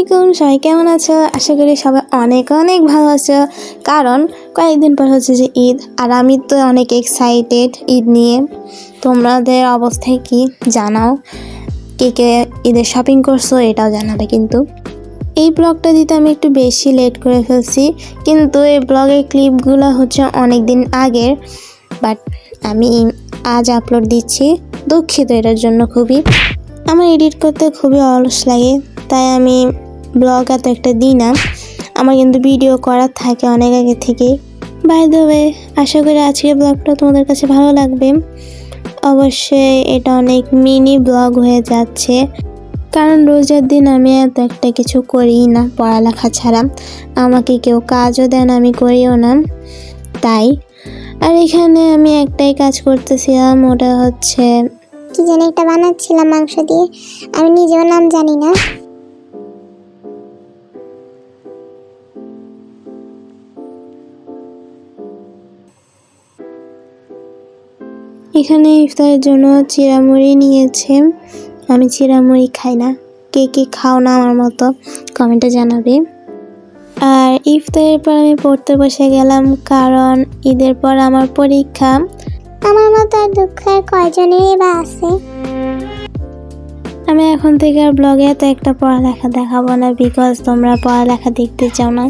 আলাইকুম, সবাই কেমন আছো? আশা করি সবাই অনেক অনেক ভালো আছো। কারণ কয়েকদিন পর হচ্ছে যে ঈদ, আর আমি তো অনেক এক্সাইটেড ঈদ নিয়ে। তোমাদের অবস্থায় কি জানাও, কে কে ঈদের শপিং করছো এটাও জানাবে। কিন্তু এই ব্লগটা দিতে আমি একটু বেশি লেট করে ফেলছি, কিন্তু এই ব্লগের ক্লিপগুলো হচ্ছে অনেক দিন আগের, বাট আমি আজ আপলোড দিচ্ছি। দুঃখিত এটার জন্য। আমার এডিট করতে খুবই অলস লাগে, তাই আমি ব্লগ এত একটা দিই না। আমার কিন্তু ভিডিও করার থাকে অনেক আগে থেকেই। বাই দ্য ওয়ে, আশা করি আজকের ব্লগটা তোমাদের কাছে ভালো লাগবে। অবশ্যই এটা অনেক মিনি ব্লগ হয়ে যাচ্ছে, কারণ রোজার দিন আমি এত একটা কিছু করি না পড়ালেখা ছাড়া। আমাকে কেউ কাজও দেন, আমি করিও না তাই। আর এখানে আমি একটাই কাজ করতেছিলাম, ওটা হচ্ছে কি জানি একটা বানাচ্ছিলাম মাংস দিয়ে, আমি নিজেও নাম জানি না। এখানে ইফতারের জন্য চিড়ামুড়ি নিয়েছে। আমি চিড়ামুড়ি খাই না, কে কে খাও না আমার মতো কমেন্টে জানাবে। আর ইফতারের পর আমি পড়তে বসে গেলাম, কারণ ঈদের পর আমার পরীক্ষা। আমার মতো আর দুঃখের কয়জনেরই বা আছে। আমি এখন থেকে আর ব্লগে এত একটা পড়ালেখা দেখাবো না, বিকজ তোমরা পড়ালেখা দেখতে চাও না।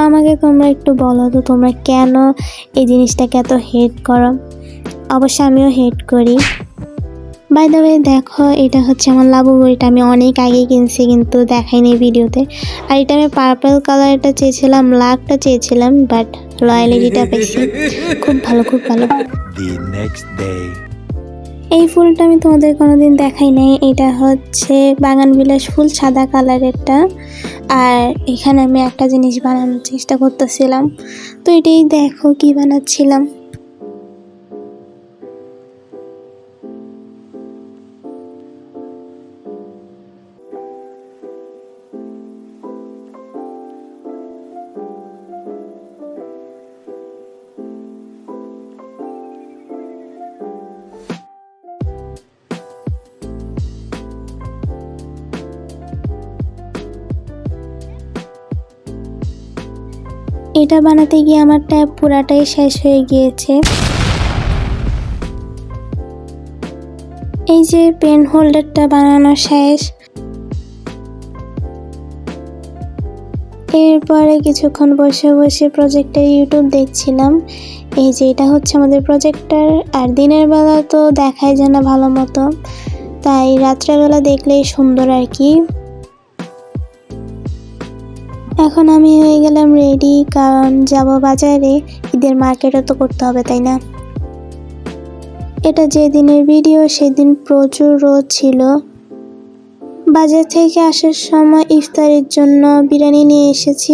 আমাকে তোমরা একটু বলো তো, তোমরা কেন এই জিনিসটাকে এত হেট করো? অবশ্য আমিও হেট করি। বাই দ্য ওয়ে, দেখো এটা হচ্ছে আমার লাবু বড়িটা। আমি অনেক আগে কিনছি, কিন্তু দেখাইনি ভিডিওতে। আর এটা আমি পার্পল কালারটা চেয়েছিলাম, ব্ল্যাকটা চেয়েছিলাম, বাট রয়্যালিটিটা পেয়েছি। খুব ভালো, খুব ভালো। এই ফুলটা আমি তোমাদের কোনোদিন দেখাই নাই। এটা হচ্ছে বাগান বিলাস ফুল, সাদা কালারেরটা। আর এখানে আমি একটা জিনিস বানানোর চেষ্টা করতেছিলাম, তো এটাই দেখো কি বানাচ্ছিলাম। এটা বানাতে গিয়ে আমার ট্যাব পুরাটাই শেষ হয়ে গিয়েছে। এই যে পেন হোল্ডারটা বানানো শেষ। এরপরে কিছুক্ষণ বসে বসে প্রজেক্টর ইউটিউব দেখছিলাম। এই যে এটা হচ্ছে আমাদের প্রজেক্টর, আর দিনের বেলা তো দেখাই যায় না ভালো মতো, তাই রাত্রেবেলা দেখলেই সুন্দর আর কি। এখন আমি হয়ে গেলাম রেডি, কারণ যাব বাজারে। ঈদের মার্কেটও তো করতে হবে, তাই না? এটা যেদিনের ভিডিও সেদিন প্রচুর রোদ ছিল। বাজার থেকে আসার সময় ইফতারের জন্য বিরিয়ানি নিয়ে এসেছি।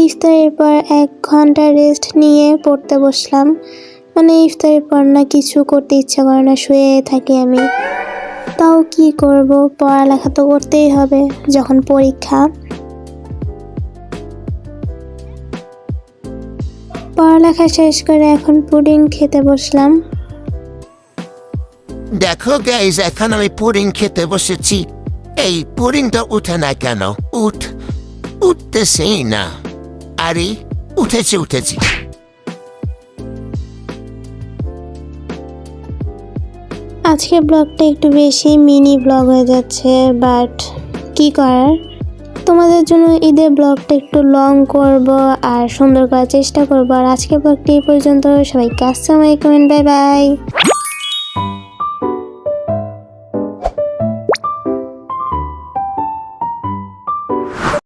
ইফতারের পর 1 ঘন্টা রেস্ট নিয়ে পড়তে বসলাম। মানে ইফতারের পর না কিছু করতে ইচ্ছা করে না, শুয়ে থাকি আমি। তাও কি করব, পড়ালেখা তো করতেই হবে যখন পরীক্ষা। পড়ালেখা শেষ করে এখন পুডিং খেতে বসলাম। দেখো গাইজ, এখন আমি পুডিং খেতে বসেছি। এই পুডিংটা উঠে না কেন? উঠতেছেই না। আরে উঠেছি। আজকে ব্লগটা একটু বেশি মিনি ব্লগ হয়ে যাচ্ছে, বাট কি করার। তোমাদের জন্য ঈদের ব্লগটা একটু লং করব আর সুন্দর করার চেষ্টা করব। আর আজকে ব্লগটা এই পর্যন্ত। সবাইকে আসসালামু আলাইকুম, বাই বাই।